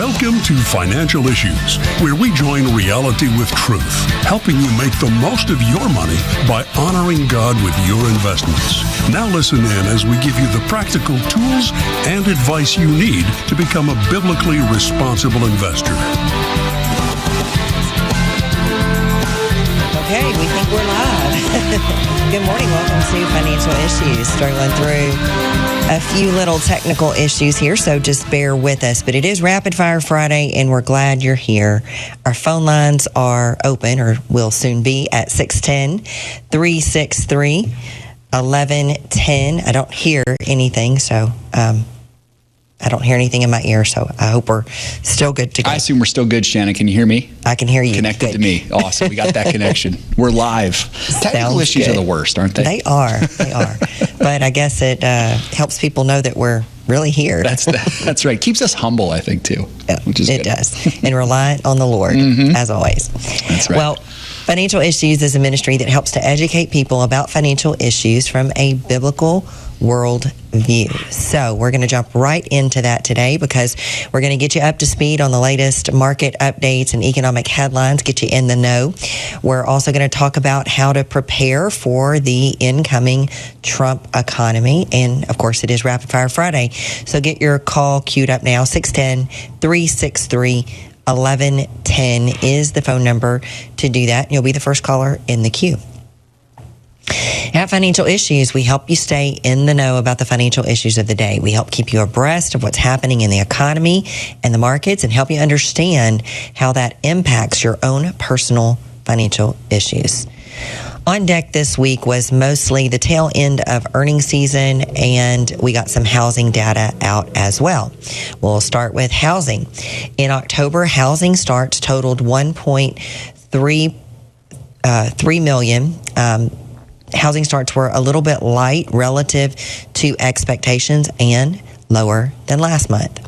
Welcome to Financial Issues, where we join reality with truth, helping you make the most of your money by honoring God with your investments. Now listen in as we give you the practical tools and advice you need to become a biblically responsible investor. Okay, we think we're live. Good morning. Welcome to Financial Issues. Struggling through a few little technical issues here, so just bear with us. But it is Rapid Fire Friday, and we're glad you're here. Our phone lines are open, or will soon be, at 610-363-1110. I don't hear anything, so I don't hear anything in my ear, so I hope we're still good to go. I assume we're still good, Shannon. Can you hear me? I can hear you. Connected good. to me. Awesome. We got that connection. We're live. Technical issues good. Are the worst, aren't they? They are. But I guess it helps people know that we're really here. That's right. Keeps us humble, I think, too. Yeah, which is it good. does. And reliant on the Lord, as always. That's right. Well, Financial Issues is a ministry that helps to educate people about financial issues from a biblical world view. So we're going to jump right into that today because we're going to get you up to speed on the latest market updates and economic headlines, get you in the know. We're also going to talk about how to prepare for the incoming Trump economy. And of course, it is Rapid Fire Friday. So get your call queued up now. 610-363-1110 is the phone number to do that. You'll be the first caller in the queue. At Financial Issues, we help you stay in the know about the financial issues of the day. We help keep you abreast of what's happening in the economy and the markets and help you understand how that impacts your own personal financial issues. On deck this week was mostly the tail end of earnings season, and we got some housing data out as well. We'll start with housing. In October, housing starts totaled 1.3 million. Housing starts were a little bit light relative to expectations and lower than last month.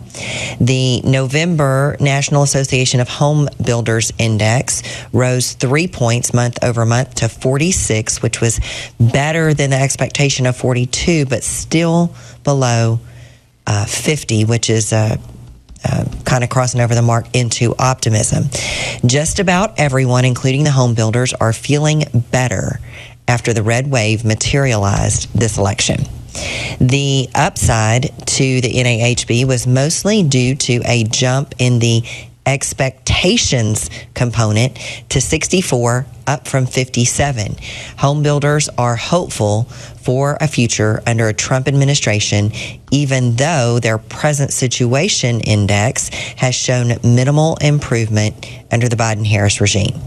The November National Association of Home Builders Index rose 3 points month over month to 46, which was better than the expectation of 42, but still below 50, which is kind of crossing over the mark into optimism. Just about everyone, including the home builders, are feeling better after the red wave materialized this election. The upside to the NAHB was mostly due to a jump in the expectations component to 64, up from 57. Home builders are hopeful for a future under a Trump administration, even though their present situation index has shown minimal improvement under the Biden-Harris regime.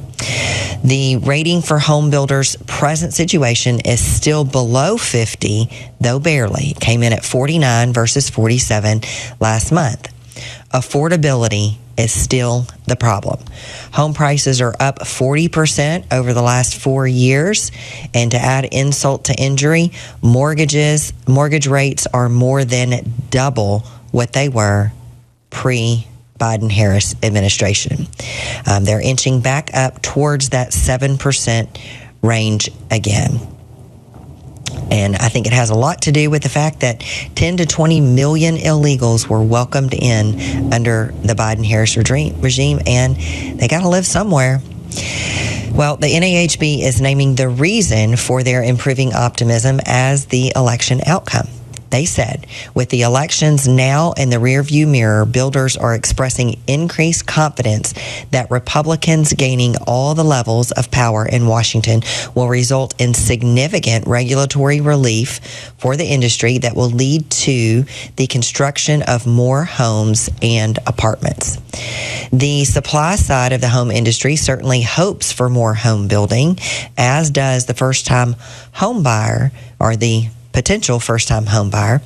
The rating for home builders' present situation is still below 50, though barely. It came in at 49 versus 47 last month. Affordability is still the problem. Home prices are up 40% over the last 4 years. And to add insult to injury, mortgage rates are more than double what they were pre-Biden-Harris administration. They're inching back up towards that 7% range again. And I think it has a lot to do with the fact that 10 to 20 million illegals were welcomed in under the Biden-Harris regime, and they got to live somewhere. Well, the NAHB is naming the reason for their improving optimism as the election outcome. They said, with the elections now in the rearview mirror, builders are expressing increased confidence that Republicans gaining all the levels of power in Washington will result in significant regulatory relief for the industry that will lead to the construction of more homes and apartments. The supply side of the home industry certainly hopes for more home building, as does the first-time home buyer, or the potential first-time home buyer.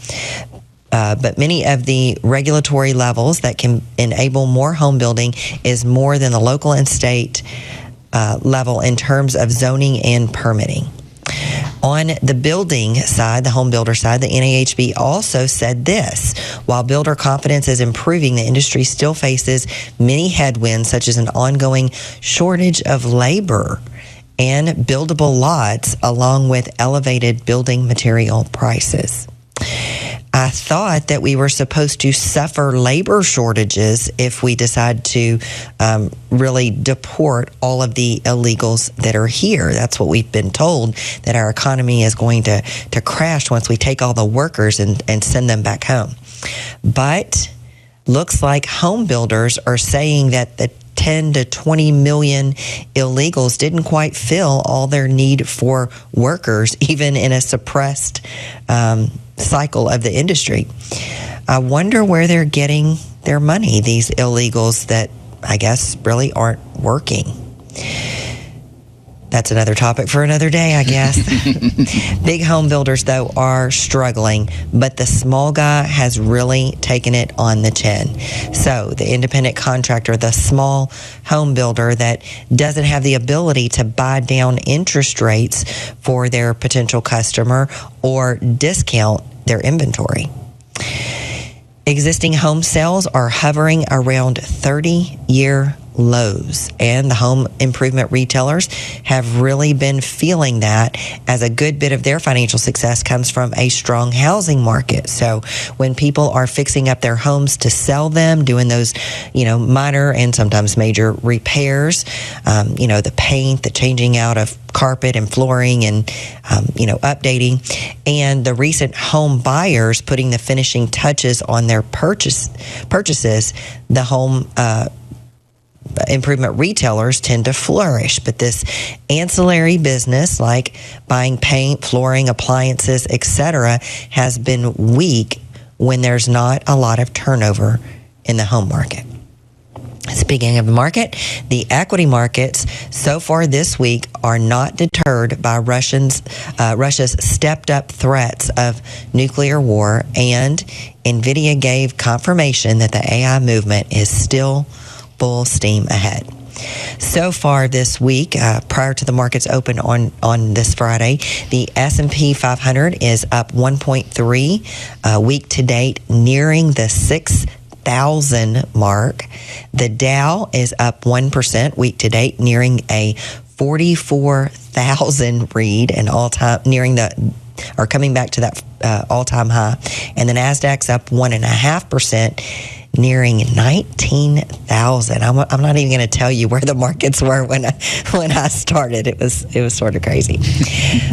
But many of the regulatory levels that can enable more home building is more than the local and state level in terms of zoning and permitting. On the building side, the home builder side, the NAHB also said this: while builder confidence is improving, the industry still faces many headwinds, such as an ongoing shortage of labor and buildable lots, along with elevated building material prices. I thought that we were supposed to suffer labor shortages if we decide to really deport all of the illegals that are here. That's what we've been told, that our economy is going to crash once we take all the workers and send them back home. But looks like home builders are saying that the 10 to 20 million illegals didn't quite fill all their need for workers, even in a suppressed cycle of the industry. I wonder where they're getting their money, these illegals that I guess really aren't working. That's another topic for another day, I guess. Big home builders, though, are struggling, but the small guy has really taken it on the chin. So the independent contractor, the small home builder that doesn't have the ability to buy down interest rates for their potential customer or discount their inventory. Existing home sales are hovering around 30-year lows, and the home improvement retailers have really been feeling that, as a good bit of their financial success comes from a strong housing market. So when people are fixing up their homes to sell them, doing those, minor and sometimes major repairs, the paint, the changing out of carpet and flooring and, updating, and the recent home buyers putting the finishing touches on their purchases, the home improvement retailers tend to flourish. But this ancillary business, like buying paint, flooring, appliances, etc., has been weak when there's not a lot of turnover in the home market. Speaking of the market, the equity markets so far this week are not deterred by Russia's stepped up threats of nuclear war, and NVIDIA gave confirmation that the AI movement is still full steam ahead. So far this week, prior to the markets open on this Friday, the S&P 500 is up 1.3 week to date, nearing the 6,000 mark. The Dow is up 1% week to date, nearing a 44,000 read, and coming back to that all-time high. And the Nasdaq's up 1.5%. nearing 19,000. I'm not even going to tell you where the markets were when I started. It was sort of crazy.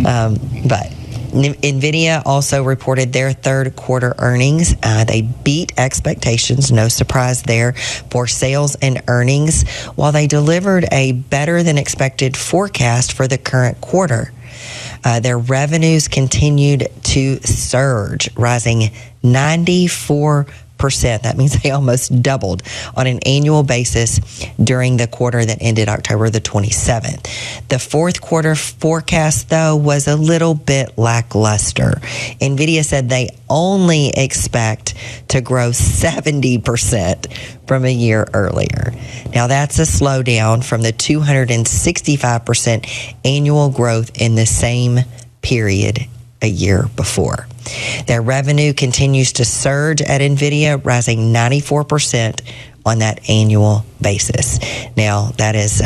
But NVIDIA also reported their third quarter earnings. They beat expectations, no surprise there, for sales and earnings, while they delivered a better than expected forecast for the current quarter. Their revenues continued to surge, rising 94%. That means they almost doubled on an annual basis during the quarter that ended October the 27th. The fourth quarter forecast, though, was a little bit lackluster. NVIDIA said they only expect to grow 70% from a year earlier. Now, that's a slowdown from the 265% annual growth in the same period a year before. Their revenue continues to surge at NVIDIA, rising 94% on that annual basis. Now, that is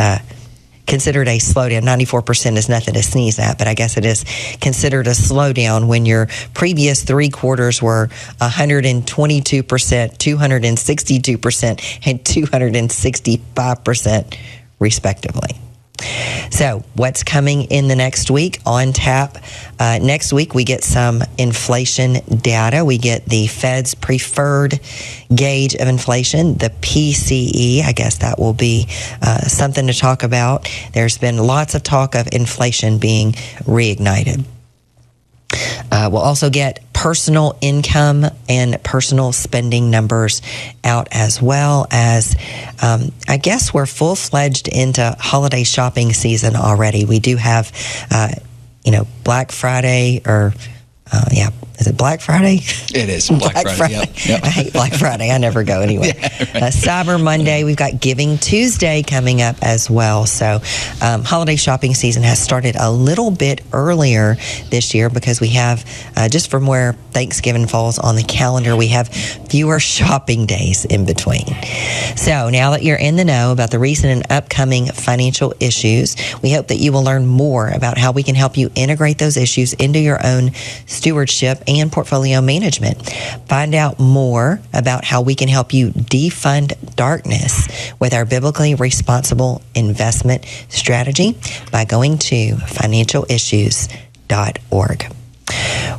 considered a slowdown. 94% is nothing to sneeze at, but I guess it is considered a slowdown when your previous three quarters were 122%, 262%, and 265%, respectively. So what's coming in the next week on tap? Next week, we get some inflation data. We get the Fed's preferred gauge of inflation, the PCE. I guess that will be something to talk about. There's been lots of talk of inflation being reignited. We'll also get personal income and personal spending numbers out, as well as, I guess we're full-fledged into holiday shopping season already. We do have, Black Friday, or is it Black Friday? It is Black Friday. Yep. I hate Black Friday. I never go anyway. Yeah, right. Cyber Monday. We've got Giving Tuesday coming up as well. So holiday shopping season has started a little bit earlier this year because we have, just from where Thanksgiving falls on the calendar, we have fewer shopping days in between. So now that you're in the know about the recent and upcoming financial issues, we hope that you will learn more about how we can help you integrate those issues into your own stewardship and portfolio management. Find out more about how we can help you defund darkness with our biblically responsible investment strategy by going to financialissues.org.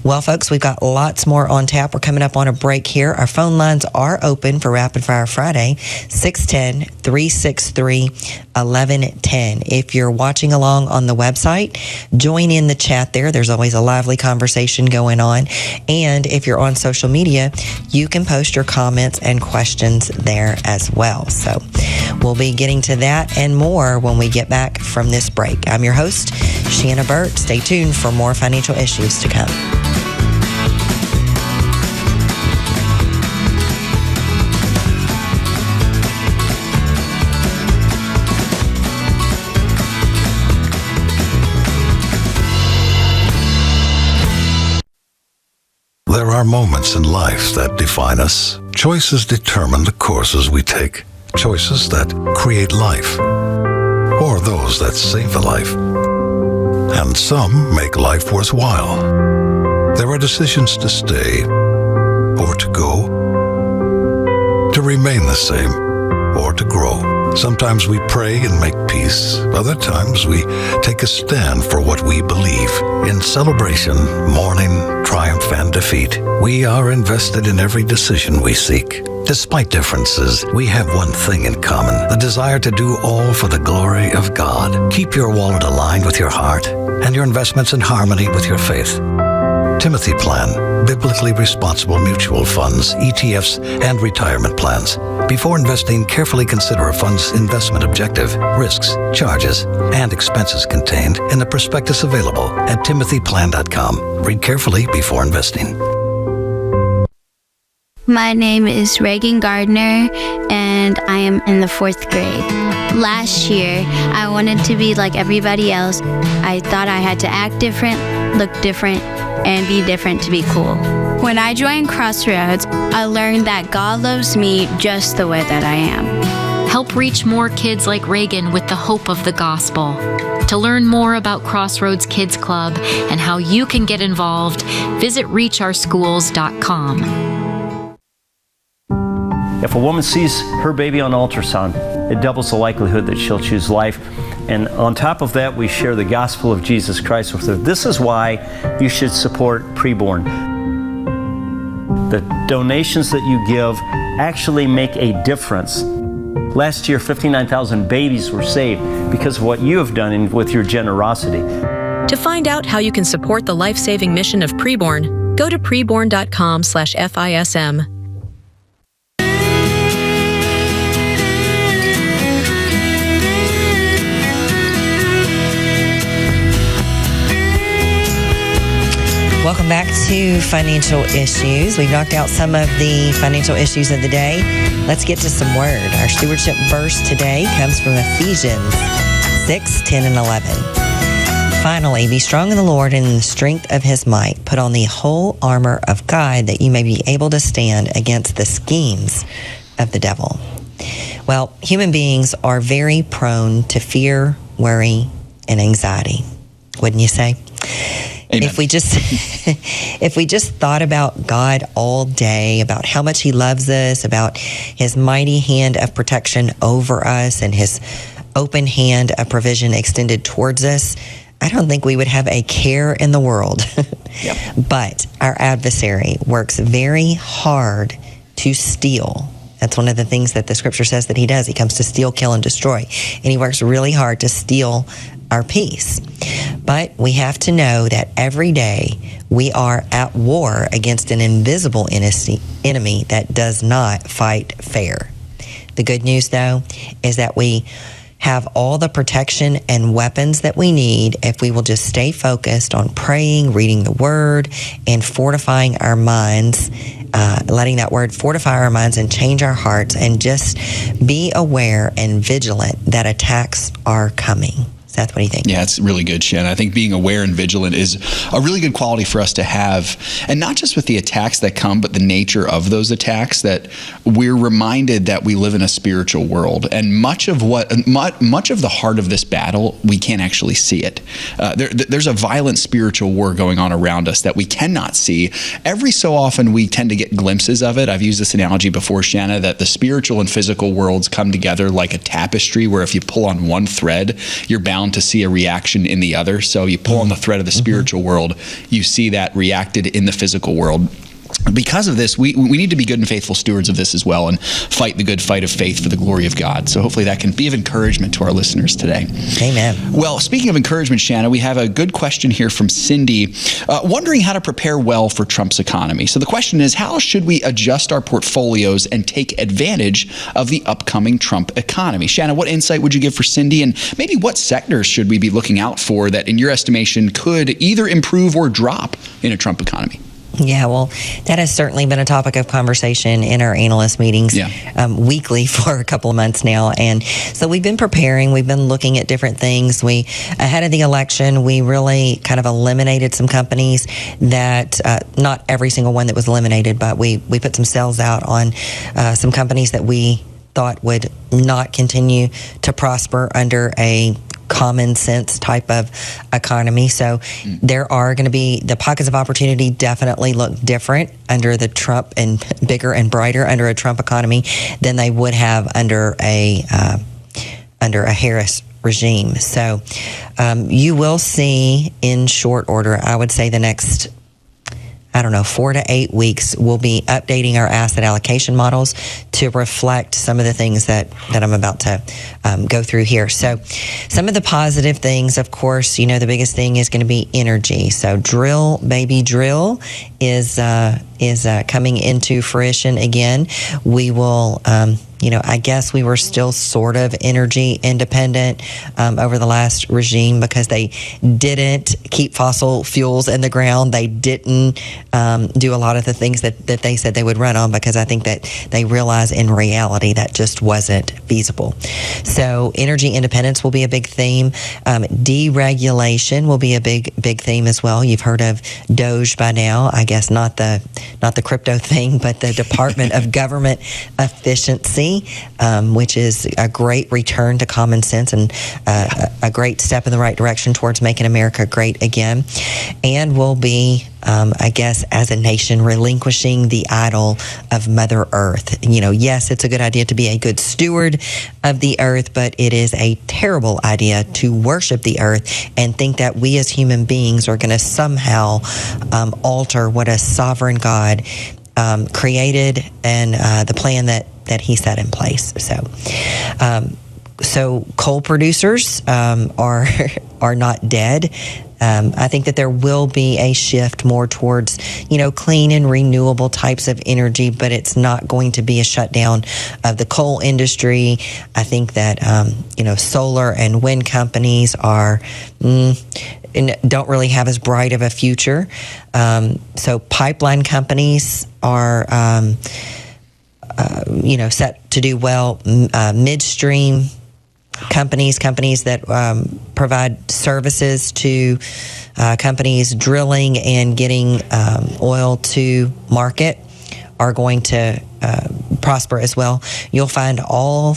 Well, folks, we've got lots more on tap. We're coming up on a break here. Our phone lines are open for Rapid Fire Friday, 610-363-1110. If you're watching along on the website, join in the chat there. There's always a lively conversation going on. And if you're on social media, you can post your comments and questions there as well. So we'll be getting to that and more when we get back from this break. I'm your host, Shanna Burt. Stay tuned for more financial issues to come. There are moments in life that define us. Choices determine the courses we take. Choices that create life, or those that save a life. And some make life worthwhile. There are decisions to stay or to go, to remain the same or to grow. Sometimes we pray and make peace. Other times we take a stand for what we believe. In celebration, mourning, triumph, and defeat, we are invested in every decision we seek. Despite differences, we have one thing in common: the desire to do all for the glory of God. Keep your wallet aligned with your heart and your investments in harmony with your faith. Timothy Plan, biblically responsible mutual funds, ETFs, and retirement plans. Before investing, carefully consider a fund's investment objective, risks, charges, and expenses contained in the prospectus available at timothyplan.com. Read carefully before investing. My name is Reagan Gardner, and I am in the 4th grade. Last year, I wanted to be like everybody else. I thought I had to act different, look different, and be different to be cool. When I joined Crossroads, I learned that God loves me just the way that I am. Help reach more kids like Reagan with the hope of the gospel. To learn more about Crossroads Kids Club and how you can get involved, visit reachourschools.com. If a woman sees her baby on ultrasound, it doubles the likelihood that she'll choose life. And on top of that, we share the gospel of Jesus Christ with her. This is why you should support preborn. The donations that you give actually make a difference. Last year, 59,000 babies were saved because of what you have done with your generosity. To find out how you can support the life-saving mission of Preborn, go to preborn.com/FISM. Welcome back to Financial Issues. We've knocked out some of the financial issues of the day. Let's get to some word. Our stewardship verse today comes from Ephesians 6:10 and 11. Finally, be strong in the Lord and in the strength of his might. Put on the whole armor of God that you may be able to stand against the schemes of the devil. Well, human beings are very prone to fear, worry, and anxiety. Wouldn't you say? Amen. If we just thought about God all day, about how much he loves us, about his mighty hand of protection over us and his open hand of provision extended towards us, I don't think we would have a care in the world. Yep. But our adversary works very hard to steal. That's one of the things that the scripture says that he does. He comes to steal, kill, and destroy. And he works really hard to steal our peace. But we have to know that every day we are at war against an invisible enemy that does not fight fair. The good news, though, is that we have all the protection and weapons that we need if we will just stay focused on praying, reading the word, and fortifying our minds, letting that word fortify our minds and change our hearts, and just be aware and vigilant that attacks are coming. Seth, what do you think? Yeah, it's really good, Shannon. I think being aware and vigilant is a really good quality for us to have. And not just with the attacks that come, but the nature of those attacks, that we're reminded that we live in a spiritual world. And much of the heart of this battle, we can't actually see it. There's a violent spiritual war going on around us that we cannot see. Every so often, we tend to get glimpses of it. I've used this analogy before, Shanna, that the spiritual and physical worlds come together like a tapestry, where if you pull on one thread, you're bound to see a reaction in the other. So you pull on the thread of the spiritual world, you see that reacted in the physical world. Because of this, we need to be good and faithful stewards of this as well, and fight the good fight of faith for the glory of God. So hopefully that can be of encouragement to our listeners today. Amen. Well, speaking of encouragement, Shanna, we have a good question here from Cindy, wondering how to prepare well for Trump's economy. So the question is, how should we adjust our portfolios and take advantage of the upcoming Trump economy? Shanna, what insight would you give for Cindy, and maybe what sectors should we be looking out for that, in your estimation, could either improve or drop in a Trump economy? Yeah, well, that has certainly been a topic of conversation in our analyst meetings weekly for a couple of months now. And so we've been preparing. We've been looking at different things. Ahead of the election, we really kind of eliminated some companies that, not every single one that was eliminated, but we put some sales out on some companies that we thought would not continue to prosper under a common sense type of economy. So there are going to be the pockets of opportunity definitely look different under the Trump, and bigger and brighter under a Trump economy than they would have under a Harris regime. So you will see in short order, I would say the next 4 to 8 weeks, we'll be updating our asset allocation models to reflect some of the things that I'm about to go through here. So some of the positive things, of course, the biggest thing is going to be energy. So drill, baby, drill is coming into fruition again. We will, I guess we were still sort of energy independent over the last regime, because they didn't keep fossil fuels in the ground. They didn't do a lot of the things that they said they would run on, because I think that they realize in reality that just wasn't feasible. So energy independence will be a big theme. Deregulation will be a big theme as well. You've heard of Doge by now. I guess not the crypto thing, but the Department of Government Efficiency, which is a great return to common sense and a great step in the right direction towards making America great again. And will be, I guess, as a nation, relinquishing the idol of Mother Earth. Yes, it's a good idea to be a good steward of the earth, but it is a terrible idea to worship the earth and think that we as human beings are going to somehow alter what a sovereign God created and the plan that he set in place. So coal producers are not dead. I think that there will be a shift more towards, clean and renewable types of energy, but it's not going to be a shutdown of the coal industry. I think that, solar and wind companies don't really have as bright of a future. So pipeline companies are, set to do well. Midstream companies that provide services to companies drilling and getting oil to market are going to prosper as well. You'll find all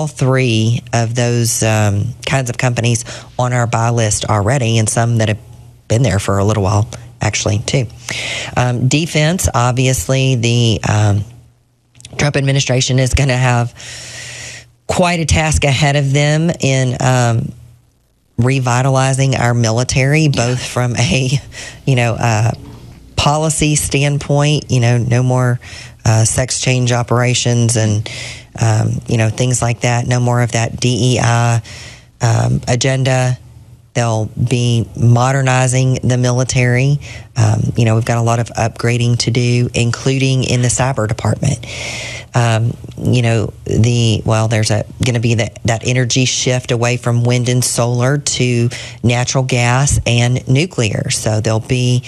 three of those kinds of companies on our buy list already, and some that have been there for a little while actually too. Defense, obviously, the Trump administration is going to have quite a task ahead of them in revitalizing our military, both from a policy standpoint, no more sex change operations and things like that. No more of that DEI agenda. They'll be modernizing the military. We've got a lot of upgrading to do, including in the cyber department. There's going to be that energy shift away from wind and solar to natural gas and nuclear. So there'll be,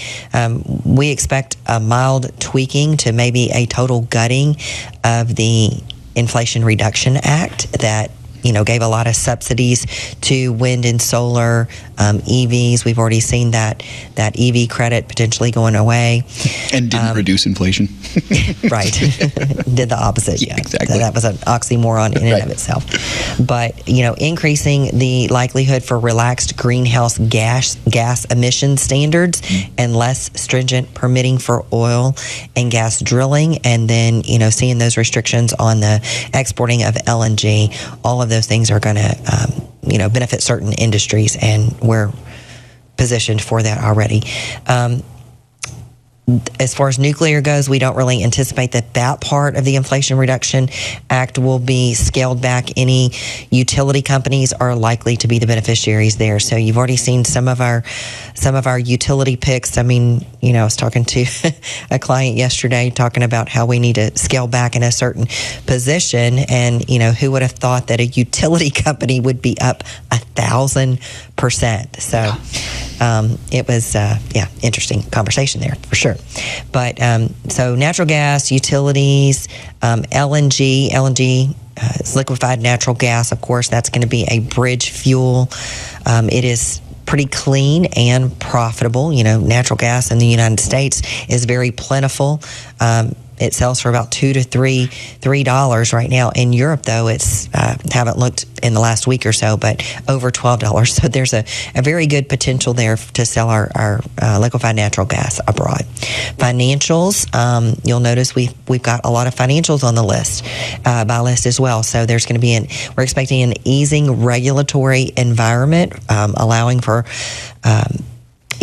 we expect a mild tweaking to maybe a total gutting of the Inflation Reduction Act that gave a lot of subsidies to wind and solar, EVs. We've already seen that EV credit potentially going away. And didn't reduce inflation. Right. Did the opposite. Yeah, exactly. That was an oxymoron in and of itself. But, increasing the likelihood for relaxed greenhouse gas emission standards and less stringent permitting for oil and gas drilling, and then, seeing those restrictions on the exporting of LNG, all of those things are going to, benefit certain industries, and we're positioned for that already. As far as nuclear goes, we don't really anticipate that part of the Inflation Reduction Act will be scaled back. Any utility companies are likely to be the beneficiaries there. So you've already seen some of our utility picks. I mean, I was talking to a client yesterday talking about how we need to scale back in a certain position, and who would have thought that a utility company would be up 1,000%. So it was interesting conversation there for sure. But so natural gas, utilities, LNG is liquefied natural gas. Of course, that's going to be a bridge fuel. It is pretty clean and profitable. Natural gas in the United States is very plentiful. It sells for about $2 to $3 right now. In Europe, though, it's haven't looked in the last week or so, but over $12. So there's a very good potential there to sell our liquefied natural gas abroad. Financials, you'll notice we've got a lot of financials on the list, buy list as well. So there's going to be we're expecting an easing regulatory environment, allowing for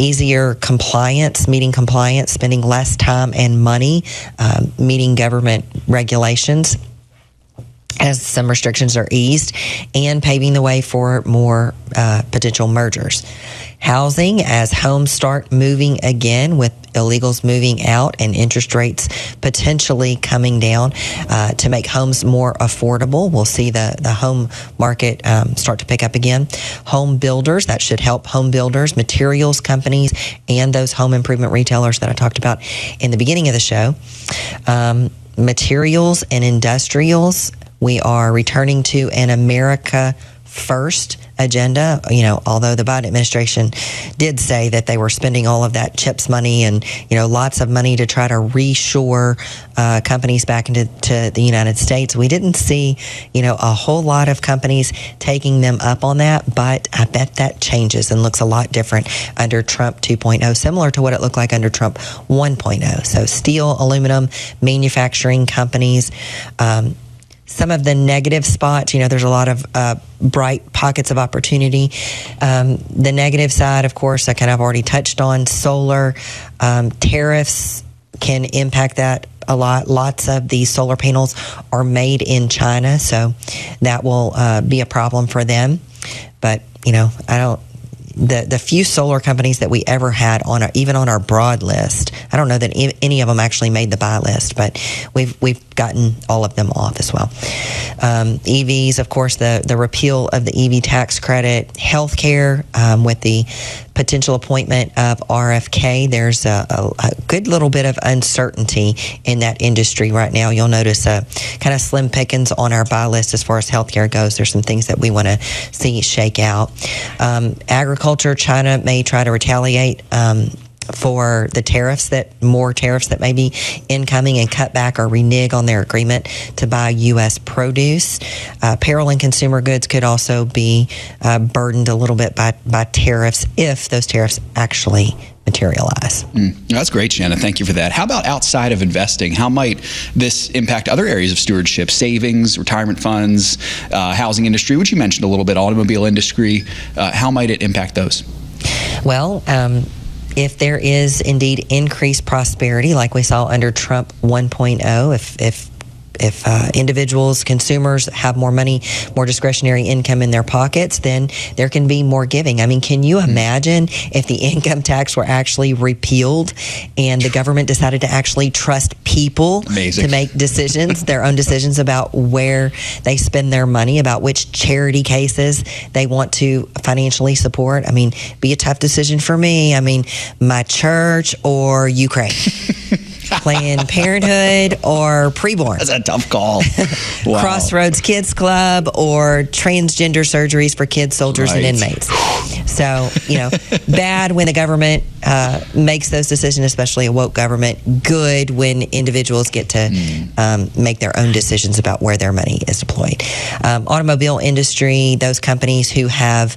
easier compliance, meeting compliance, spending less time and money, meeting government regulations as some restrictions are eased, and paving the way for more potential mergers. Housing, as homes start moving again with illegals moving out and interest rates potentially coming down to make homes more affordable. We'll see the home market start to pick up again. Home builders, that should help home builders, materials companies, and those home improvement retailers that I talked about in the beginning of the show. Materials and industrials, we are returning to an America First agenda. Although the Biden administration did say that they were spending all of that CHIPS money and, lots of money to try to reshore companies back into the United States, we didn't see, a whole lot of companies taking them up on that. But I bet that changes and looks a lot different under Trump 2.0, similar to what it looked like under Trump 1.0. So steel, aluminum, manufacturing companies, some of the negative spots, there's a lot of bright pockets of opportunity. The negative side, of course, I kind of already touched on. Solar, tariffs can impact that a lot. Lots of these solar panels are made in China, so that will be a problem for them. But, the few solar companies that we ever had even on our broad list, I don't know that any of them actually made the buy list, but we've gotten all of them off as well. EVs, of course, the repeal of the EV tax credit, healthcare, with the potential appointment of RFK, there's a good little bit of uncertainty in that industry right now. You'll notice kind of slim pickings on our buy list as far as healthcare goes. There's some things that we want to see shake out. Agriculture, China may try to retaliate for the more tariffs that may be incoming, and cut back or renege on their agreement to buy U.S. produce. Apparel and consumer goods could also be burdened a little bit by tariffs if those tariffs actually materialize. That's great, Shanna. Thank you for that. How about outside of investing? How might this impact other areas of stewardship? Savings, retirement funds, housing industry, which you mentioned a little bit, automobile industry. How might it impact those? Well, if there is indeed increased prosperity, like we saw under Trump 1.0, if individuals, consumers have more money, more discretionary income in their pockets, then there can be more giving. I mean, can you imagine if the income tax were actually repealed and the government decided to actually trust people to make decisions, their own decisions about where they spend their money, about which charity cases they want to financially support? I mean, be a tough decision for me. I mean, my church or Ukraine. Planned Parenthood or preborn. That's a tough call. Wow. Crossroads Kids Club or transgender surgeries for kids, soldiers, and inmates. So, bad when the government makes those decisions, especially a woke government. Good when individuals get to make their own decisions about where their money is deployed. Automobile industry, those companies who have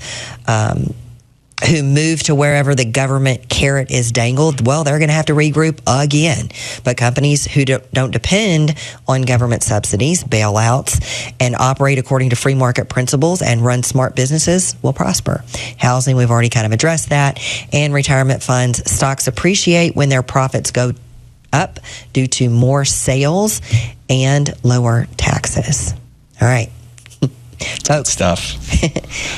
who move to wherever the government carrot is dangled, well, they're going to have to regroup again. But companies who don't depend on government subsidies, bailouts, and operate according to free market principles and run smart businesses will prosper. Housing, we've already kind of addressed that. And retirement funds, stocks appreciate when their profits go up due to more sales and lower taxes. All right. Folks, stuff.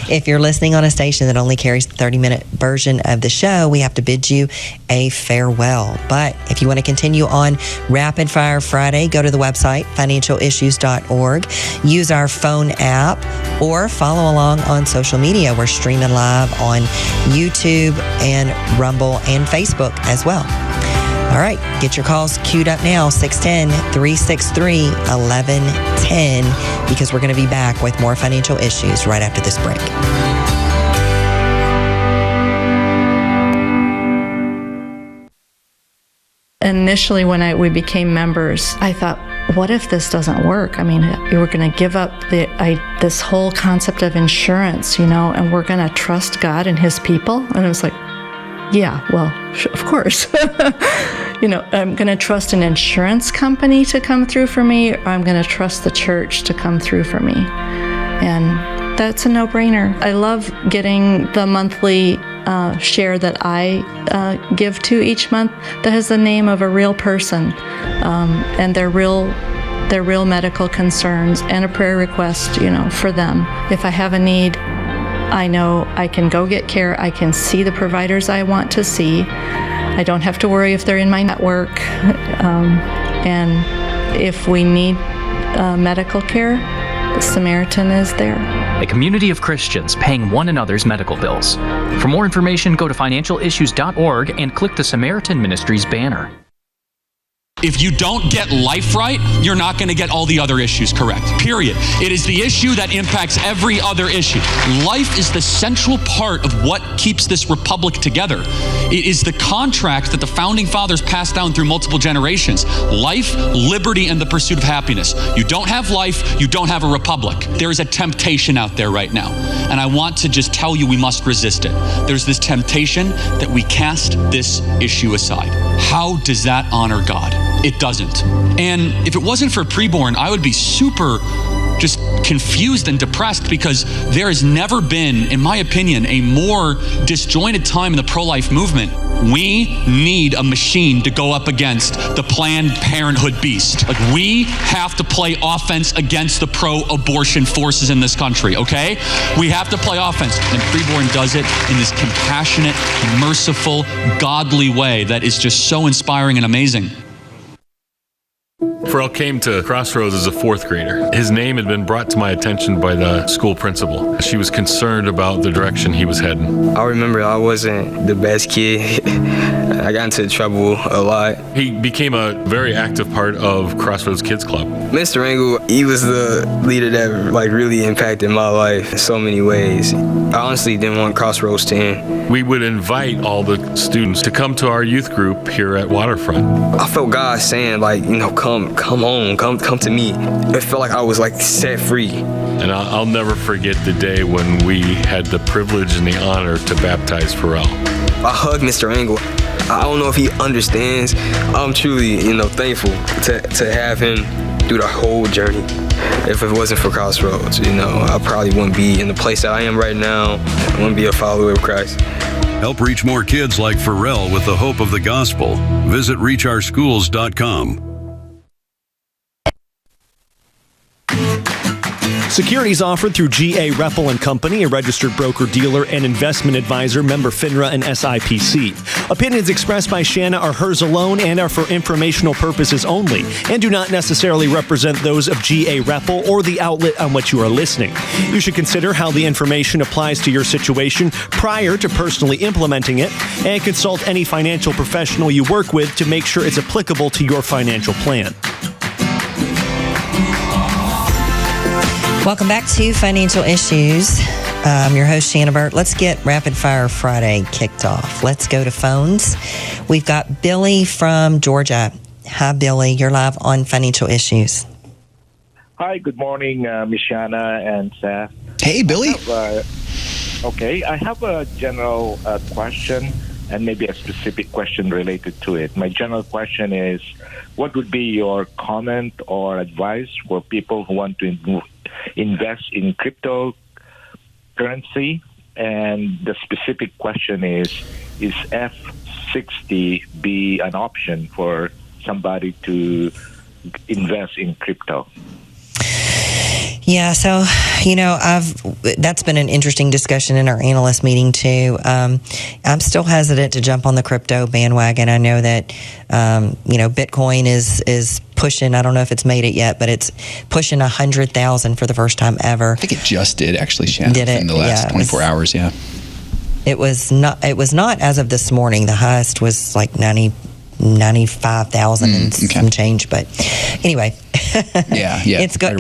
If you're listening on a station that only carries the 30-minute version of the show, we have to bid you a farewell. But if you want to continue on Rapid Fire Friday, go to the website, financialissues.org. Use our phone app or follow along on social media. We're streaming live on YouTube and Rumble and Facebook as well. All right, get your calls queued up now, 610-363-1110, because we're going to be back with more financial issues right after this break. Initially, when we became members, I thought, what if this doesn't work? I mean, we're going to give up this whole concept of insurance, and we're going to trust God and His people. And it was like, yeah, well, of course. I'm going to trust an insurance company to come through for me, or I'm going to trust the church to come through for me. And that's a no-brainer. I love getting the monthly share that I give to each month that has the name of a real person and their real medical concerns and a prayer request, for them. If I have a need, I know I can go get care. I can see the providers I want to see. I don't have to worry if they're in my network. And if we need medical care, the Samaritan is there. A community of Christians paying one another's medical bills. For more information, go to financialissues.org and click the Samaritan Ministries banner. If you don't get life right, you're not going to get all the other issues correct, period. It is the issue that impacts every other issue. Life is the central part of what keeps this republic together. It is the contract that the founding fathers passed down through multiple generations. Life, liberty, and the pursuit of happiness. You don't have life, you don't have a republic. There is a temptation out there right now. And I want to just tell you we must resist it. There's this temptation that we cast this issue aside. How does that honor God? It doesn't. And if it wasn't for preborn, I would be super just confused and depressed, because there has never been, in my opinion, a more disjointed time in the pro-life movement. We need a machine to go up against the Planned Parenthood beast. Like, we have to play offense against the pro-abortion forces in this country, okay? We have to play offense. And preborn does it in this compassionate, merciful, godly way that is just so inspiring and amazing. Pharrell came to Crossroads as a fourth grader. His name had been brought to my attention by the school principal. She was concerned about the direction he was heading. I remember I wasn't the best kid. I got into trouble a lot. He became a very active part of Crossroads Kids Club. Mr. Engel, he was the leader that really impacted my life in so many ways. I honestly didn't want Crossroads to end. We would invite all the students to come to our youth group here at Waterfront. I felt God saying, come on, come to me. It felt like I was set free. And I'll never forget the day when we had the privilege and the honor to baptize Pharrell. I hugged Mr. Engel. I don't know if he understands. I'm truly, thankful to have him through the whole journey. If it wasn't for Crossroads, I probably wouldn't be in the place that I am right now. I wouldn't be a follower of Christ. Help reach more kids like Pharrell with the hope of the gospel. Visit reachOurSchools.com. Securities offered through G.A. Reppel & Company, a registered broker-dealer and investment advisor, member FINRA and SIPC. Opinions expressed by Shanna are hers alone and are for informational purposes only, and do not necessarily represent those of G.A. Reppel or the outlet on which you are listening. You should consider how the information applies to your situation prior to personally implementing it, and consult any financial professional you work with to make sure it's applicable to your financial plan. Welcome back to Financial Issues. I'm your host, Shanna Burt. Let's get Rapid Fire Friday kicked off. Let's go to phones. We've got Billy from Georgia. Hi, Billy. You're live on Financial Issues. Hi, good morning, Ms. Shanna and Seth. Hey, Billy. I have a general question and maybe a specific question related to it. My general question is, what would be your comment or advice for people who want to invest in cryptocurrency? And the specific question is F60 be an option for somebody to invest in crypto? Yeah, so, that's been an interesting discussion in our analyst meeting, too. I'm still hesitant to jump on the crypto bandwagon. I know that, Bitcoin is pushing, I don't know if it's made it yet, but it's pushing 100,000 for the first time ever. I think it just did, actually, Shannon, did it? in the last 24 hours, yeah. It was not as of this morning. The highest was like 95,000 and some change, but anyway, it's gone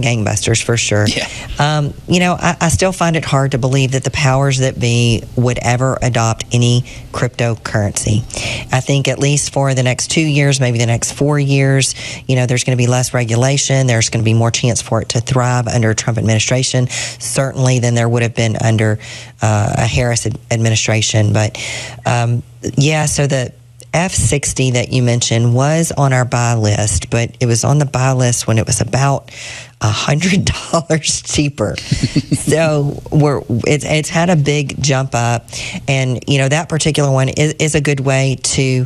gangbusters for sure. Yeah. I still find it hard to believe that the powers that be would ever adopt any cryptocurrency. I think at least for the next 2 years, maybe the next 4 years, there's going to be less regulation. There's going to be more chance for it to thrive under a Trump administration, certainly than there would have been under a Harris administration. But so the F60 that you mentioned was on our buy list, but it was on the buy list when it was about $100 cheaper. So it's had a big jump up, and that particular one is a good way to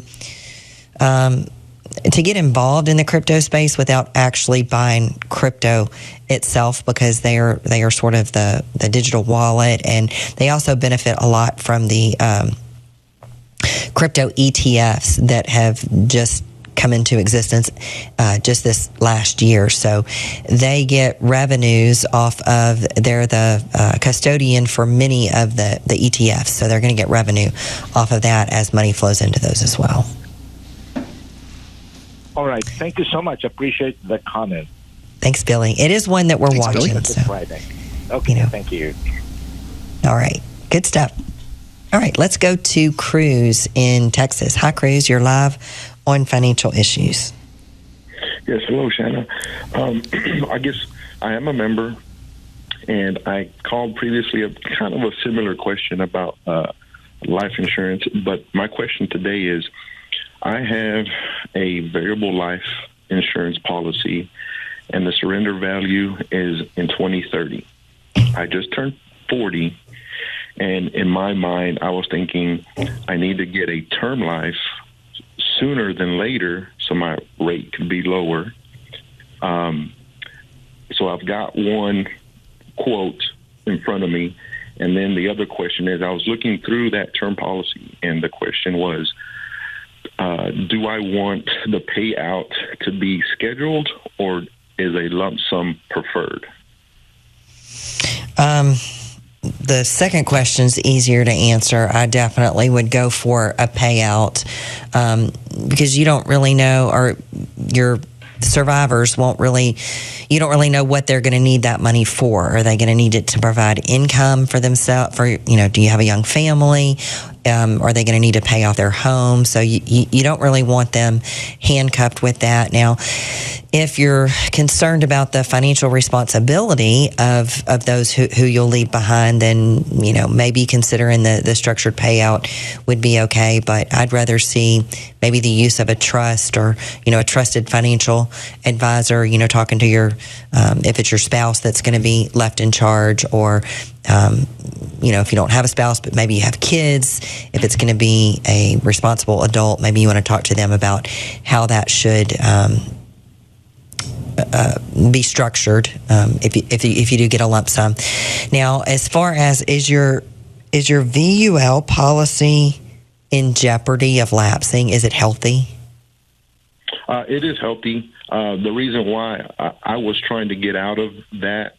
get involved in the crypto space without actually buying crypto itself, because they are sort of the digital wallet, and they also benefit a lot from the crypto ETFs that have just come into existence just this last year. So they get revenues off of, they're the custodian for many of the ETFs. So they're going to get revenue off of that as money flows into those as well. All right. Thank you so much. Appreciate the comment. Thanks, Billy. It is one that we're watching. It's Friday. Okay. Thank you. All right. Good stuff. All right, let's go to Cruz in Texas. Hi, Cruz. You're live on Financial Issues. Yes, hello, Shanna. I guess I am a member, and I called previously a kind of a similar question about life insurance, but my question today is, I have a variable life insurance policy, and the surrender value is in 2030. I just turned 40. And in my mind, I was thinking I need to get a term life sooner than later so my rate could be lower. So I've got one quote in front of me. And then the other question is, I was looking through that term policy, and the question was, do I want the payout to be scheduled, or is a lump sum preferred? The second question is easier to answer. I definitely would go for a payout because you don't really know, or your survivors you don't really know what they're going to need that money for. Are they going to need it to provide income for themselves? Do you have a young family? Are they going to need to pay off their home? So you don't really want them handcuffed with that. Now, if you're concerned about the financial responsibility of those who you'll leave behind, then, maybe considering the structured payout would be okay. But I'd rather see maybe the use of a trust, or, a trusted financial advisor, talking to your, if it's your spouse that's going to be left in charge, or, if you don't have a spouse, but maybe you have kids, if it's going to be a responsible adult, maybe you want to talk to them about how that should be structured if you do get a lump sum. Now, as far as is your VUL policy in jeopardy of lapsing? Is it healthy? It is healthy. The reason why I was trying to get out of that,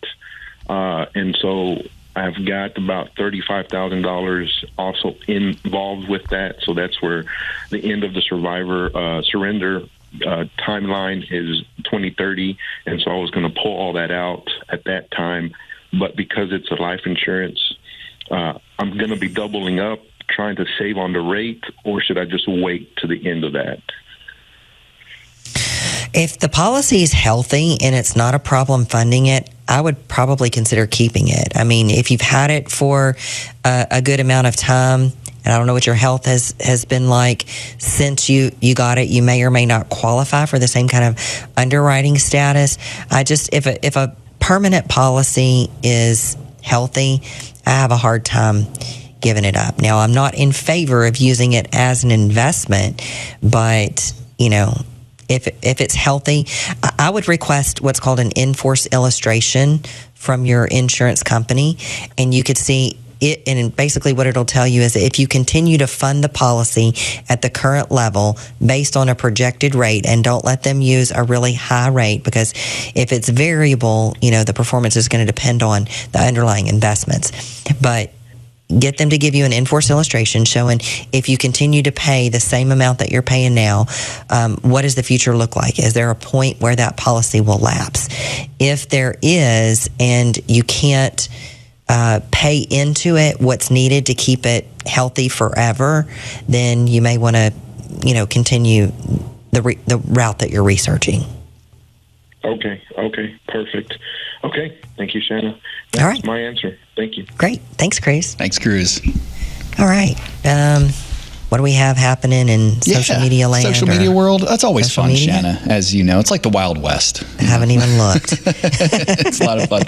and so I've got about $35,000 also involved with that. So that's where the end of the surrender timeline is 2030, and so I was going to pull all that out at that time. But because it's a life insurance, I'm going to be doubling up, trying to save on the rate, or should I just wait to the end of that? If the policy is healthy and it's not a problem funding it, I would probably consider keeping it. I mean, if you've had it for a good amount of time, and I don't know what your health has been like since you got it, you may or may not qualify for the same kind of underwriting status. If a permanent policy is healthy, I have a hard time giving it up. Now, I'm not in favor of using it as an investment, but, if it's healthy, I would request what's called an in-force illustration from your insurance company, and you could see it. And basically what it'll tell you is that if you continue to fund the policy at the current level based on a projected rate, and don't let them use a really high rate, because if it's variable, the performance is going to depend on the underlying investments. But get them to give you an in-force illustration showing if you continue to pay the same amount that you're paying now, what does the future look like? Is there a point where that policy will lapse? If there is, and you can't pay into it what's needed to keep it healthy forever, then you may want to, continue the route that you're researching. Okay, perfect. Okay, thank you, Shanna. That's all right. My answer. Thank you. Great. Thanks, Cruz. Thanks, Cruz. All right. What do we have happening in social media land? Social media world? That's always fun, media? Shanna. As you know, it's like the Wild West. I haven't even looked. It's a lot of fun.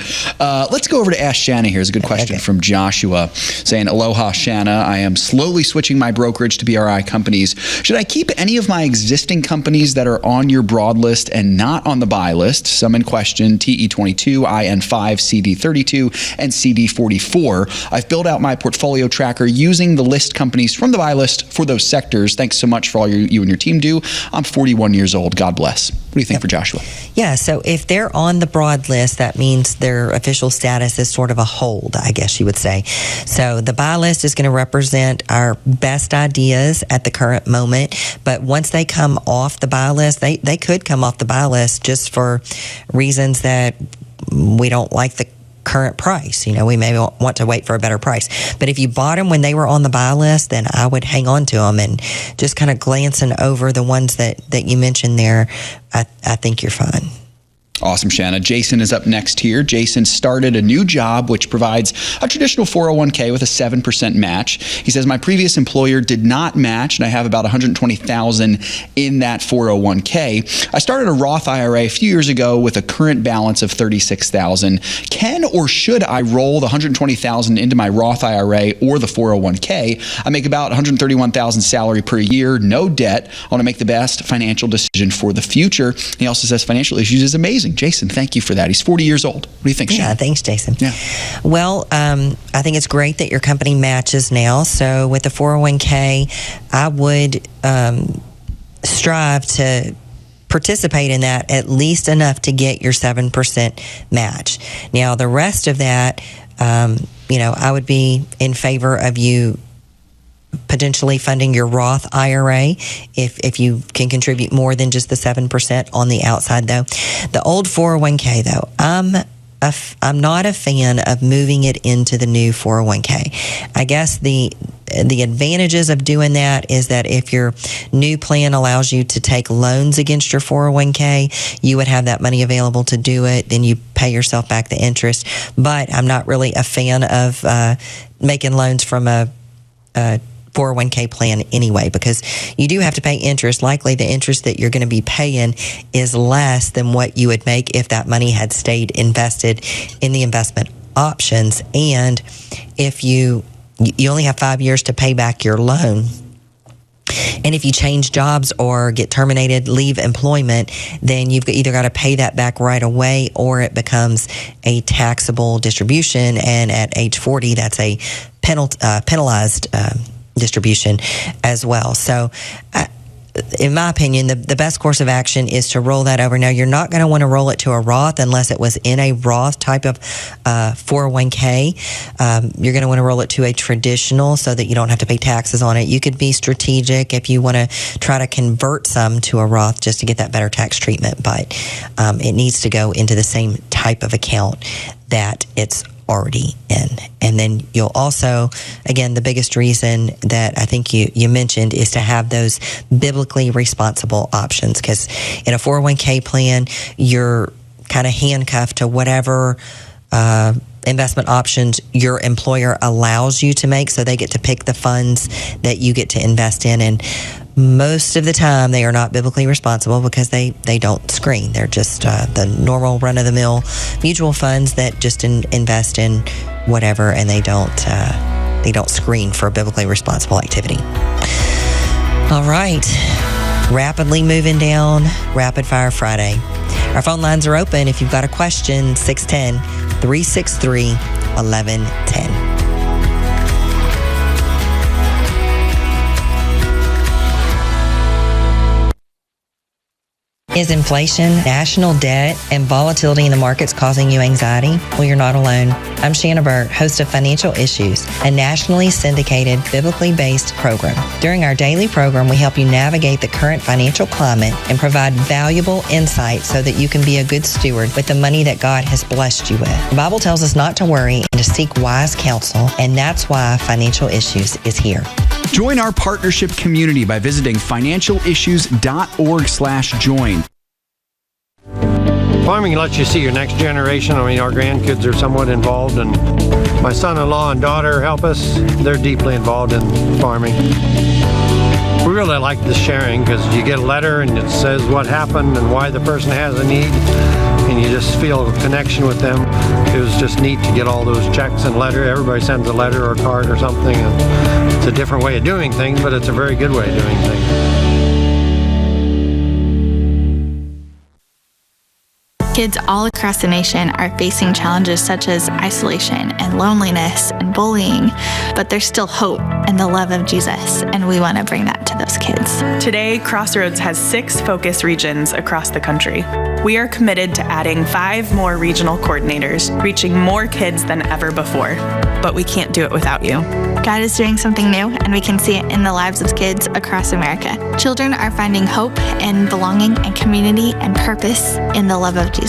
Let's go over to Ask Shanna here. It's a good question from Joshua saying, Aloha, Shanna. I am slowly switching my brokerage to BRI companies. Should I keep any of my existing companies that are on your broad list and not on the buy list? Some in question, TE22, IN5, CD32, and CD44. I've built out my portfolio tracker using the list companies from the buy list for those sectors. Thanks so much for all you and your team do. I'm 41 years old. God bless. What do you think for Joshua? Yeah, so if they're on the broad list, that means their official status is sort of a hold, I guess you would say. So the buy list is going to represent our best ideas at the current moment, but once they come off the buy list, they could come off the buy list just for reasons that we don't like the current price. We may want to wait for a better price. But if you bought them when they were on the buy list, then I would hang on to them, and just kind of glancing over the ones that you mentioned there, I think you're fine. Awesome, Shanna. Jason is up next here. Jason started a new job which provides a traditional 401k with a 7% match. He says, my previous employer did not match, and I have about $120,000 in that 401k. I started a Roth IRA a few years ago with a current balance of $36,000. Can or should I roll the $120,000 into my Roth IRA or the 401k? I make about $131,000 salary per year, no debt. I want to make the best financial decision for the future. He also says financial issues is amazing. Jason, thank you for that. He's 40 years old. What do you think, Shanna? Yeah, thanks, Jason. Yeah. Well, I think it's great that your company matches now. So with the 401k, I would strive to participate in that at least enough to get your 7% match. Now, the rest of that, I would be in favor of you potentially funding your Roth IRA if you can contribute more than just the 7% on the outside, though. The old 401k, though, I'm not a fan of moving it into the new 401k. I guess the advantages of doing that is that if your new plan allows you to take loans against your 401k, you would have that money available to do it. Then you pay yourself back the interest. But I'm not really a fan of making loans from a 401k plan anyway, because you do have to pay interest. Likely the interest that you're going to be paying is less than what you would make if that money had stayed invested in the investment options. And if you only have 5 years to pay back your loan, and if you change jobs or get terminated, leave employment, then you've either got to pay that back right away, or it becomes a taxable distribution. And at age 40, that's a penalized distribution as well. So in my opinion, the best course of action is to roll that over. Now, you're not going to want to roll it to a Roth unless it was in a Roth type of 401k. You're going to want to roll it to a traditional so that you don't have to pay taxes on it. You could be strategic if you want to try to convert some to a Roth just to get that better tax treatment, but it needs to go into the same type of account that it's already in. And then you'll also, again, the biggest reason that I think you mentioned is to have those biblically responsible options, because in a 401k plan, you're kind of handcuffed to whatever investment options your employer allows you to make, so they get to pick the funds that you get to invest in. And most of the time, they are not biblically responsible because they don't screen. They're just the normal run-of-the-mill mutual funds that just invest in whatever, and they don't screen for biblically responsible activity. All right, rapidly moving down Rapid Fire Friday. Our phone lines are open. If you've got a question, 610-363-1110. Is inflation, national debt, and volatility in the markets causing you anxiety? Well, you're not alone. I'm Shanna Burt, host of Financial Issues, a nationally syndicated, biblically based program. During our daily program, we help you navigate the current financial climate and provide valuable insight so that you can be a good steward with the money that God has blessed you with. The Bible tells us not to worry and to seek wise counsel, and that's why Financial Issues is here. Join our partnership community by visiting financialissues.org/join. Farming lets you see your next generation. I mean, our grandkids are somewhat involved, and my son-in-law and daughter help us. They're deeply involved in farming. We really like the sharing because you get a letter and it says what happened and why the person has a need, and you just feel a connection with them. It was just neat to get all those checks and letter. Everybody sends a letter or a card or something, and it's a different way of doing things, but it's a very good way of doing things. Kids all across the nation are facing challenges such as isolation and loneliness and bullying, but there's still hope and the love of Jesus, and we want to bring that to those kids. Today, Crossroads has 6 focus regions across the country. We are committed to adding 5 more regional coordinators, reaching more kids than ever before, but we can't do it without you. God is doing something new, and we can see it in the lives of kids across America. Children are finding hope and belonging and community and purpose in the love of Jesus.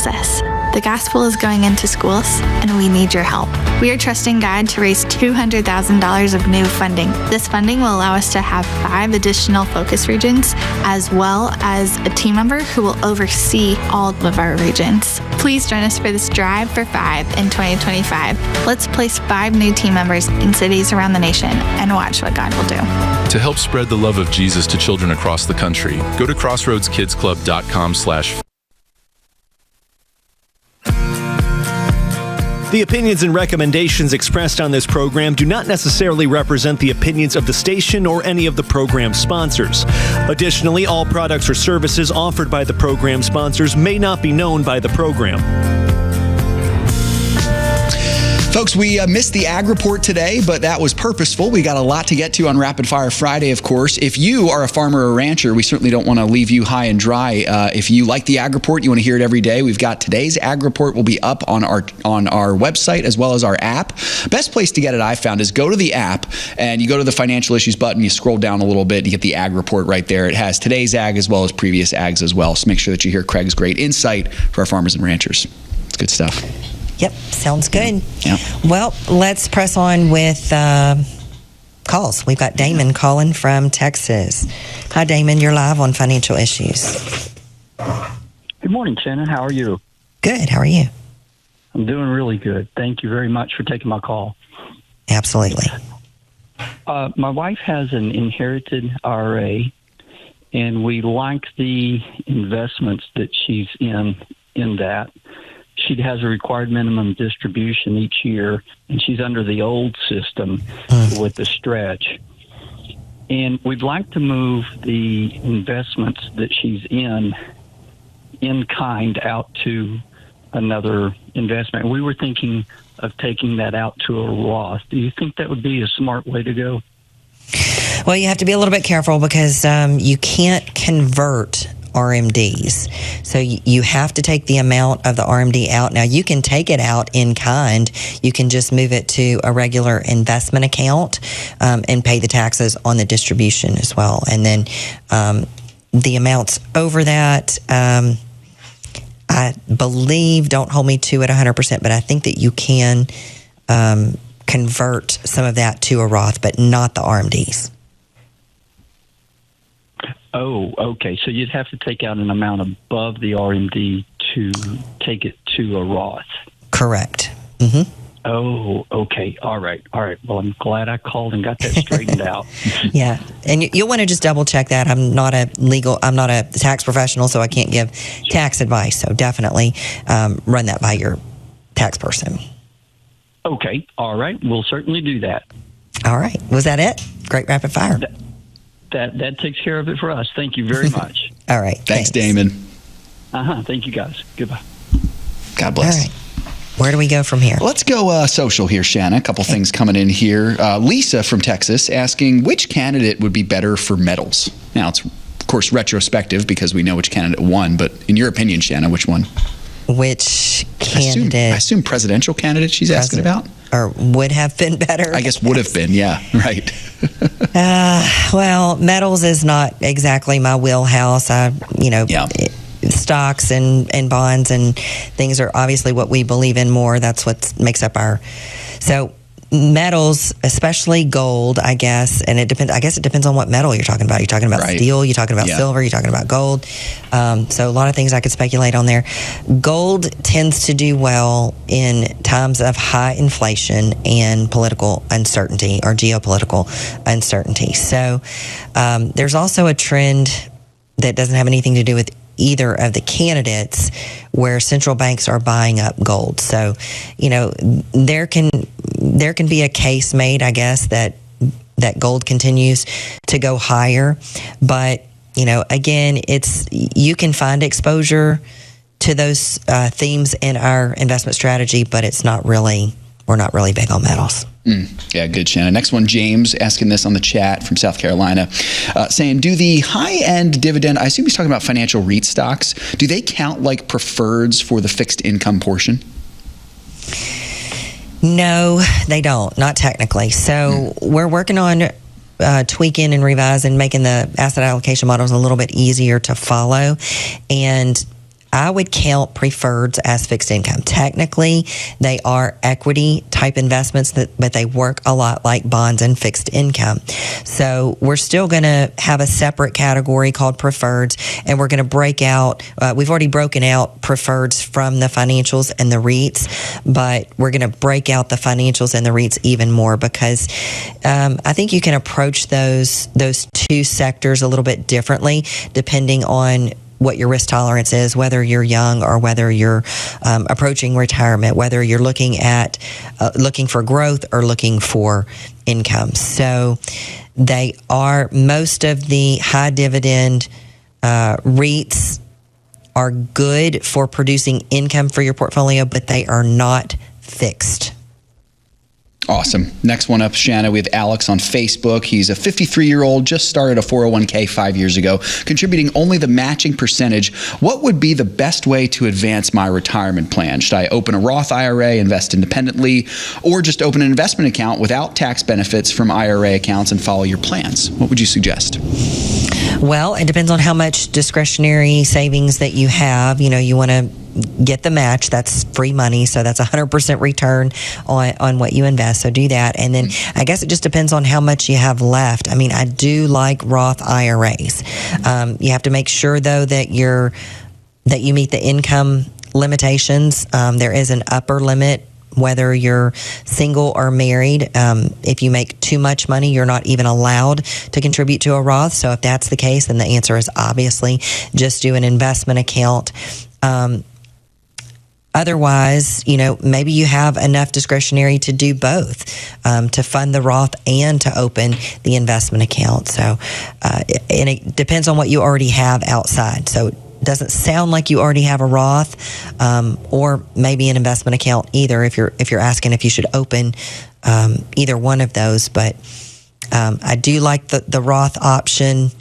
The gospel is going into schools, and we need your help. We are trusting God to raise $200,000 of new funding. This funding will allow us to have 5 additional focus regions, as well as a team member who will oversee all of our regions. Please join us for this Drive for 5 in 2025. Let's place 5 new team members in cities around the nation and watch what God will do. To help spread the love of Jesus to children across the country, go to crossroadskidsclub.com/. The opinions and recommendations expressed on this program do not necessarily represent the opinions of the station or any of the program sponsors. Additionally, all products or services offered by the program sponsors may not be known by the program. Folks, we missed the Ag Report today, but that was purposeful. We got a lot to get to on Rapid Fire Friday, of course. If you are a farmer or rancher, we certainly don't want to leave you high and dry. If you like the Ag Report, you want to hear it every day, we've got today's Ag Report will be up on our website as well as our app. Best place to get it, I found, is go to the app and you go to the Financial Issues button, you scroll down a little bit, you get the Ag Report right there. It has today's Ag as well as previous Ags as well. So make sure that you hear Craig's great insight for our farmers and ranchers. It's good stuff. Yep, sounds good. Yep. Well, let's press on with calls. We've got Damon calling from Texas. Hi, Damon. You're live on Financial Issues. Good morning, Shannon. How are you? Good. How are you? I'm doing really good. Thank you very much for taking my call. Absolutely. My wife has an inherited IRA, and we like the investments that she's in that. She has a required minimum distribution each year, and she's under the old system with the stretch. And we'd like to move the investments that she's in kind out to another investment. We were thinking of taking that out to a Roth. Do you think that would be a smart way to go? Well, you have to be a little bit careful because you can't convert RMDs. So you have to take the amount of the RMD out. Now, you can take it out in kind. You can just move it to a regular investment account and pay the taxes on the distribution as well. And then the amounts over that, I believe, don't hold me to it 100%, but I think that you can convert some of that to a Roth, but not the RMDs. Oh, okay. So you'd have to take out an amount above the RMD to take it to a Roth. Correct. Mm-hmm. Oh, okay. All right. Well, I'm glad I called and got that straightened out. Yeah. And you'll want to just double check that. I'm not a tax professional, so I can't give tax advice. So definitely run that by your tax person. Okay. All right. We'll certainly do that. All right. Was that it? Great rapid fire. That takes care of it for us. Thank you very much. All right. Thanks, Damon. Thank you, guys. Goodbye. God bless. All right. Where do we go from here? Let's go social here, Shanna. A couple things coming in here. Lisa from Texas asking which candidate would be better for medals. Now, it's, of course, retrospective because we know which candidate won, but in your opinion, Shanna, which one? Which candidate? I assume presidential candidate she's asking about? Or would have been better? I guess would have been, yeah, right. Well, metals is not exactly my wheelhouse. Stocks and bonds and things are obviously what we believe in more. That's what makes up so metals, especially gold, I guess, and it depends on what metal you're talking about. You're talking about steel, you're talking about silver, you're talking about gold. So a lot of things I could speculate on there. Gold tends to do well in times of high inflation and political uncertainty or geopolitical uncertainty. So there's also a trend that doesn't have anything to do with either of the candidates where central banks are buying up gold. So, there can be a case made, I guess, that gold continues to go higher. But, again, you can find exposure to those themes in our investment strategy, but we're not really big on metals. Yeah, good, Shannon. Next one, James, asking this on the chat from South Carolina, saying, do the high-end dividend, I assume he's talking about financial REIT stocks, do they count like preferreds for the fixed income portion? No, they don't, not technically. So we're working on tweaking and revising, making the asset allocation models a little bit easier to follow. And I would count preferreds as fixed income. Technically, they are equity type investments, but they work a lot like bonds and fixed income. So we're still going to have a separate category called preferreds, and we're going to break out, we've already broken out preferreds from the financials and the REITs, but we're going to break out the financials and the REITs even more because I think you can approach those two sectors a little bit differently depending on what your risk tolerance is, whether you're young or whether you're approaching retirement, whether you're looking for growth or looking for income. So most of the high dividend REITs are good for producing income for your portfolio, but they are not fixed. Awesome. Next one up, Shanna, we have Alex on Facebook. He's a 53-year-old, just started a 401k 5 years ago, contributing only the matching percentage. What would be the best way to advance my retirement plan? Should I open a Roth IRA, invest independently, or just open an investment account without tax benefits from IRA accounts and follow your plans? What would you suggest? Well, it depends on how much discretionary savings that you have. You want to get the match. That's free money, so that's 100% return on what you invest. So do that, and then I guess it just depends on how much you have left. I mean, I do like Roth IRAs. You have to make sure though that you meet the income limitations. There is an upper limit. Whether you're single or married, if you make too much money, you're not even allowed to contribute to a Roth. So if that's the case, then the answer is obviously just do an investment account. Otherwise, maybe you have enough discretionary to do both, to fund the Roth and to open the investment account. So, and it depends on what you already have outside. So it doesn't sound like you already have a Roth, or maybe an investment account either. If you're asking if you should open either one of those, but I do like the Roth option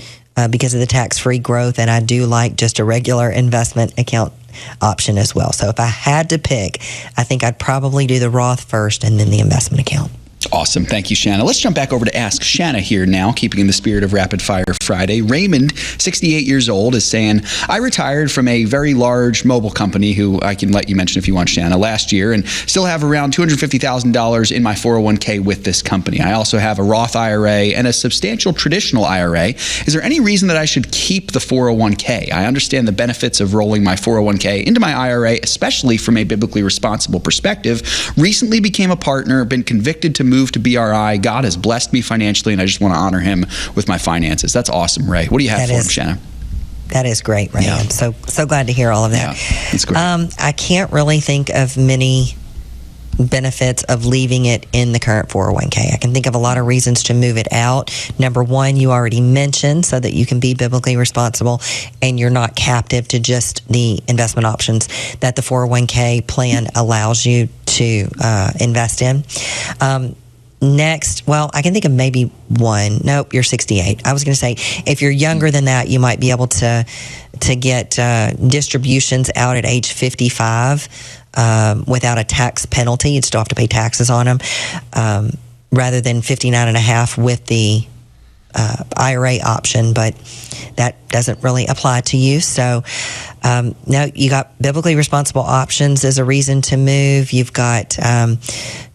because of the tax-free growth, and I do like just a regular investment account option as well. So if I had to pick, I think I'd probably do the Roth first and then the investment account. Awesome. Thank you, Shanna. Let's jump back over to Ask Shanna here now, keeping in the spirit of Rapid Fire Friday. Raymond, 68 years old, is saying, I retired from a very large mobile company, who I can let you mention if you want, Shanna, last year, and still have around $250,000 in my 401k with this company. I also have a Roth IRA and a substantial traditional IRA. Is there any reason that I should keep the 401k? I understand the benefits of rolling my 401k into my IRA, especially from a biblically responsible perspective. Recently became a partner, been convicted to move to BRI. God has blessed me financially, and I just want to honor him with my finances. That's awesome, Ray. What do you have for him, Shanna? That is great, Ray. Yeah. I'm so glad to hear all of that. Yeah, that's great. I can't really think of many benefits of leaving it in the current 401k. I can think of a lot of reasons to move it out. Number one, you already mentioned, so that you can be biblically responsible and you're not captive to just the investment options that the 401k plan allows you to invest in. Next, well, I can think of maybe one. Nope, you're 68. I was going to say, if you're younger than that, you might be able to get distributions out at age 55 without a tax penalty. You'd still have to pay taxes on them, rather than 59 and a half with the IRA option, but that doesn't really apply to you. So now you got biblically responsible options as a reason to move. You've got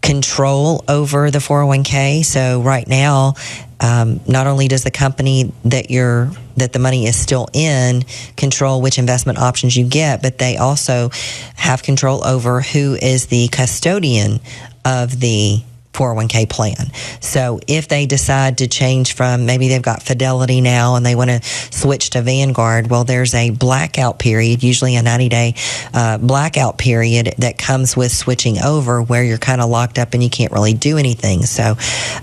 control over the 401k. So right now, not only does the company that the money is still in control which investment options you get, but they also have control over who is the custodian of the 401k plan. So if they decide to change from, maybe they've got Fidelity now and they want to switch to Vanguard, well, there's a blackout period, usually a 90-day blackout period that comes with switching over, where you're kind of locked up and you can't really do anything. So,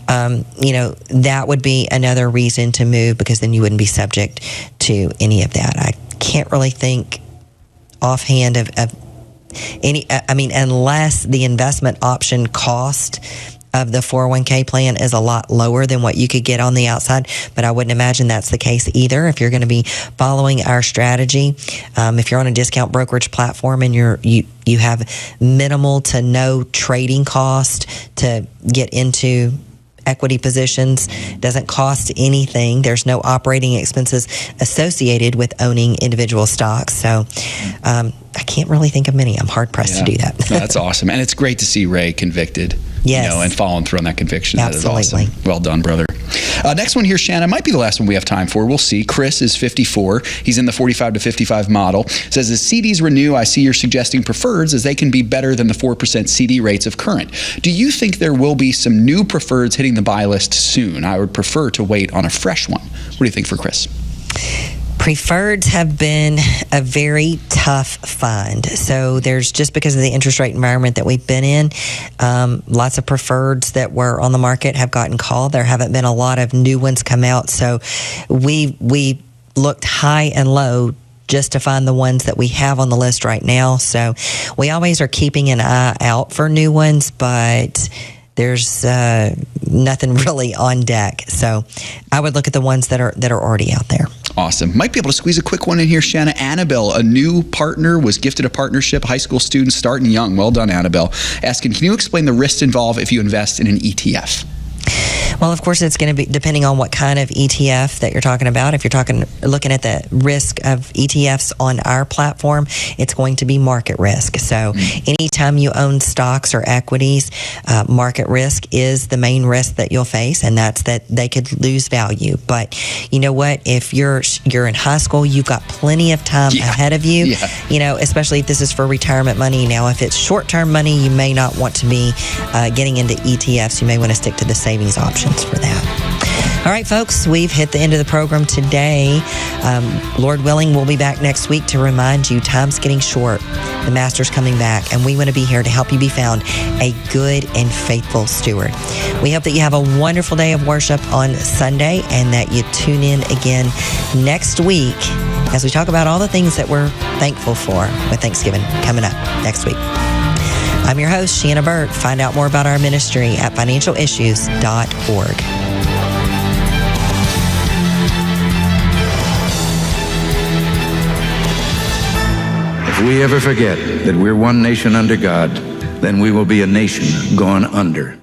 that would be another reason to move, because then you wouldn't be subject to any of that. I can't really think offhand of any, unless the investment option cost of the 401k plan is a lot lower than what you could get on the outside, but I wouldn't imagine that's the case either. If you're going to be following our strategy, if you're on a discount brokerage platform and you have minimal to no trading cost to get into equity positions, doesn't cost anything. There's no operating expenses associated with owning individual stocks. So I can't really think of many. I'm hard pressed to do that. No, that's awesome. And it's great to see Ray convicted. Yes. And following through on that conviction. Absolutely. That is awesome. Well done, brother. Next one here, Shanna, might be the last one we have time for. We'll see. Chris is 54. He's in the 45 to 55 model. Says, as CDs renew, I see you're suggesting preferreds, as they can be better than the 4% CD rates of current. Do you think there will be some new preferreds hitting the buy list soon? I would prefer to wait on a fresh one. What do you think for Chris? Preferreds have been a very tough find. So there's, just because of the interest rate environment that we've been in, lots of preferreds that were on the market have gotten called. There haven't been a lot of new ones come out. So we looked high and low just to find the ones that we have on the list right now. So we always are keeping an eye out for new ones, but there's nothing really on deck. So I would look at the ones that are already out there. Awesome. Might be able to squeeze a quick one in here, Shanna. Annabelle, a new partner, was gifted a partnership, high school student starting young. Well done, Annabelle. Asking, can you explain the risks involved if you invest in an ETF? Well, of course, it's going to be depending on what kind of ETF that you're talking about. If you're looking at the risk of ETFs on our platform, it's going to be market risk. So anytime you own stocks or equities, market risk is the main risk that you'll face, and that's that they could lose value. But you know what? If you're in high school, you've got plenty of time ahead of you, especially if this is for retirement money. Now, if it's short-term money, you may not want to be getting into ETFs. You may want to stick to the savings options for that. All right, folks, we've hit the end of the program today. Lord willing, we'll be back next week to remind you time's getting short. The Master's coming back, and we want to be here to help you be found a good and faithful steward. We hope that you have a wonderful day of worship on Sunday, and that you tune in again next week as we talk about all the things that we're thankful for with Thanksgiving coming up next week. I'm your host, Shanna Burt. Find out more about our ministry at financialissues.org. If we ever forget that we're one nation under God, then we will be a nation gone under.